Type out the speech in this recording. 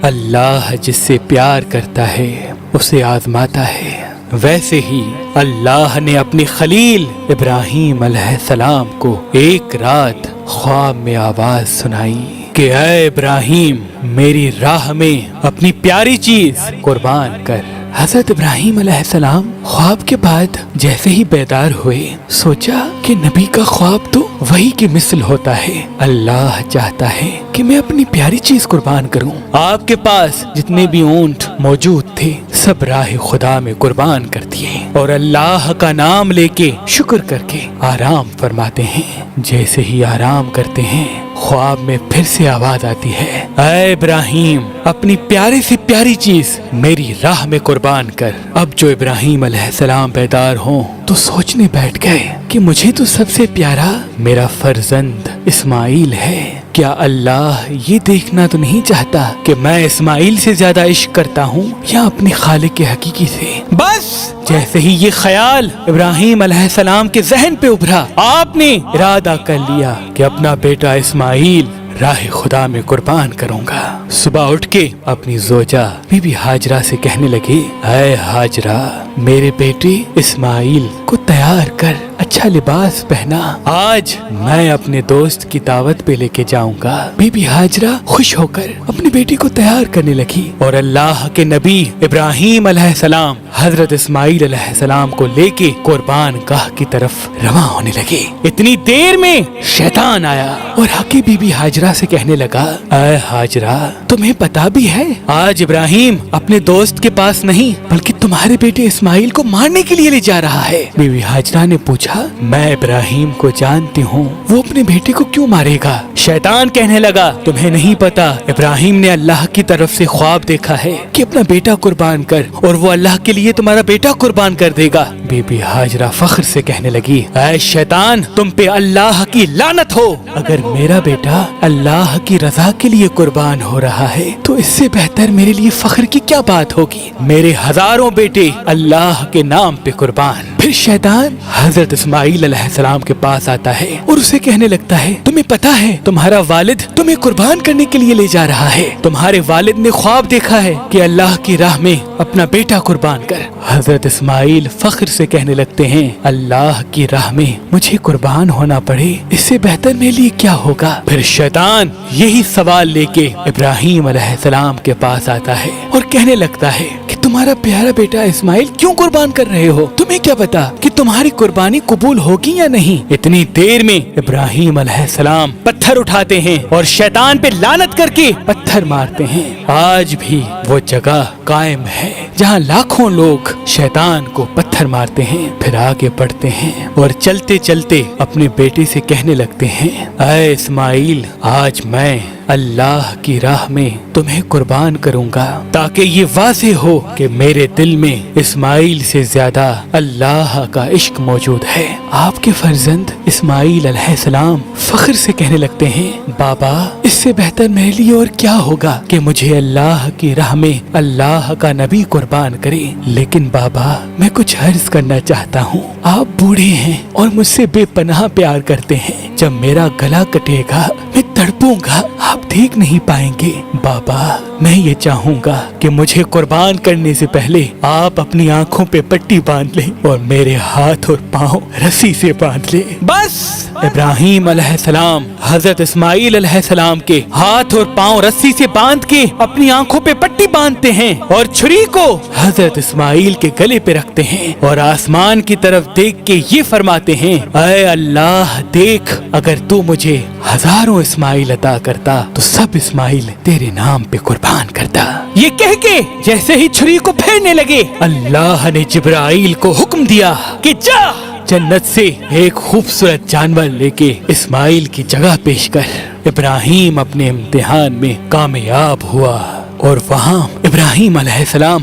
اللہ جس سے پیار کرتا ہے اسے آزماتا ہے، ویسے ہی اللہ نے اپنی خلیل ابراہیم علیہ السلام کو ایک رات خواب میں آواز سنائی کہ اے ابراہیم، میری راہ میں اپنی پیاری چیز قربان کر۔ حضرت ابراہیم علیہ السلام خواب کے بعد جیسے ہی بیدار ہوئے، سوچا کہ نبی کا خواب تو وہی کی مثل ہوتا ہے، اللہ چاہتا ہے کہ میں اپنی پیاری چیز قربان کروں۔ آپ کے پاس جتنے بھی اونٹ موجود تھے سب راہ خدا میں قربان کر دیے اور اللہ کا نام لے کے شکر کر کے آرام فرماتے ہیں۔ جیسے ہی آرام کرتے ہیں خواب میں پھر سے آواز آتی ہے، اے ابراہیم، اپنی پیارے سے پیاری چیز میری راہ میں قربان کر۔ اب جو ابراہیم علیہ السلام بیدار ہوں تو سوچنے بیٹھ گئے کہ مجھے تو سب سے پیارا میرا فرزند اسماعیل ہے، کیا اللہ یہ دیکھنا تو نہیں چاہتا کہ میں اسماعیل سے زیادہ عشق کرتا ہوں یا اپنے خالق حقیقی سے؟ بس جیسے ہی یہ خیال ابراہیم علیہ السلام کے ذہن پہ ابھرا، آپ نے ارادہ کر لیا کہ اپنا بیٹا اسماعیل راہ خدا میں قربان کروں گا۔ صبح اٹھ کے اپنی زوجہ بی بی ہاجرہ سے کہنے لگے، اے ہاجرہ، میرے بیٹے اسماعیل کو تیار کر، اچھا لباس پہنا، آج میں اپنے دوست کی دعوت پہ لے کے جاؤں گا۔ بی بی ہاجرہ خوش ہو کر اپنے بیٹے کو تیار کرنے لگی اور اللہ کے نبی ابراہیم علیہ السلام حضرت اسماعیل علیہ السلام کو لے کے قربان گاہ کی طرف رواں ہونے لگے۔ اتنی دیر میں شیطان آیا اور حقی بی بی ہاجرہ سے کہنے لگا، اے ہاجرہ، تمہیں پتا بھی ہے آج ابراہیم اپنے دوست کے پاس نہیں بلکہ تمہارے بیٹے اسماعیل کو مارنے کے لیے لے جا رہا ہے۔ بی بی ہاجرہ نے پوچھا، میں ابراہیم کو جانتی ہوں، وہ اپنے بیٹے کو کیوں مارے گا؟ شیطان کہنے لگا، تمہیں نہیں پتا ابراہیم نے اللہ کی طرف سے خواب دیکھا ہے کہ اپنا بیٹا قربان کر اور وہ اللہ کے لیے تمہارا بیٹا قربان کر دے گا۔ بی بی ہاجرہ فخر سے کہنے لگی، اے شیطان، تم پہ اللہ کی لعنت ہو، اگر میرا بیٹا اللہ کی رضا کے لیے قربان ہو رہا ہے تو اس سے بہتر میرے لیے فخر کی کیا بات ہوگی؟ میرے ہزاروں بیٹے اللہ کے نام پہ قربان۔ پھر شیطان حضرت اسماعیل علیہ السلام کے پاس آتا ہے اور اسے کہنے لگتا ہے، تمہیں پتا ہے تمہارا والد تمہیں قربان کرنے کے لیے لے جا رہا ہے، تمہارے والد نے خواب دیکھا ہے کہ اللہ کی راہ میں اپنا بیٹا قربان کر۔ حضرت اسماعیل فخر سے کہنے لگتے ہیں، اللہ کی راہ میں مجھے قربان ہونا پڑے اس سے بہتر میرے لیے کیا ہوگا؟ پھر شیطان یہی سوال لے کے ابراہیم علیہ السلام کے پاس آتا ہے اور کہنے لگتا ہے کہ تمہارا پیارا بیٹا اسماعیل کیوں قربان کر رہے ہو؟ تمہیں کیا پتا کہ تمہاری قربانی قبول ہوگی یا نہیں؟ اتنی دیر میں ابراہیم علیہ السلام پتھر اٹھاتے ہیں اور شیطان پہ لعنت کر کے پتھر مارتے ہیں۔ آج بھی وہ جگہ قائم ہے جہاں لاکھوں لوگ شیطان کو پتھر مارتے ہیں، پھر آگے بڑھتے ہیں اور چلتے چلتے اپنے بیٹے سے کہنے لگتے ہیں، اے اسماعیل، آج میں اللہ کی راہ میں تمہیں قربان کروں گا تاکہ یہ واضح ہو کہ میرے دل میں اسماعیل سے زیادہ اللہ کا عشق موجود ہے۔ آپ کے فرزند اسماعیل علیہ السلام فخر سے کہنے لگتے ہیں، بابا، اس سے بہتر میرے لیے اور کیا ہوگا کہ مجھے اللہ کی راہ میں اللہ کا نبی قربان کرے، لیکن بابا میں کچھ عرض کرنا چاہتا ہوں۔ آپ بوڑھے ہیں اور مجھ سے بے پناہ پیار کرتے ہیں، جب میرا گلا کٹے گا میں تڑپوں گا، آپ دیکھ نہیں پائیں گے۔ بابا میں یہ چاہوں گا کہ مجھے قربان کرنے سے پہلے آپ اپنی آنکھوں پہ پٹی باندھ لیں اور میرے ہاتھ اور پاؤں رسی سے باندھ لیں۔ بس ابراہیم علیہ السلام حضرت اسماعیل علیہ السلام کے ہاتھ اور پاؤں رسی سے باندھ کے اپنی آنکھوں پہ پٹی باندھتے ہیں اور چھری کو حضرت اسماعیل کے گلے پہ رکھتے ہیں اور آسمان کی طرف دیکھ کے یہ فرماتے ہیں، اے اللہ، دیکھ، اگر تو مجھے ہزاروں اسماعیل عطا کرتا تو سب اسماعیل تیرے نام پہ قربان کرتا۔ یہ کہہ کے جیسے ہی چھری کو پھیرنے لگے، اللہ نے جبرائیل کو حکم دیا کہ جا جنت سے ایک خوبصورت جانور لے کے اسماعیل کی جگہ پیش کر۔ ابراہیم اپنے امتحان میں کامیاب ہوا اور وہاں ابراہیم علیہ السلام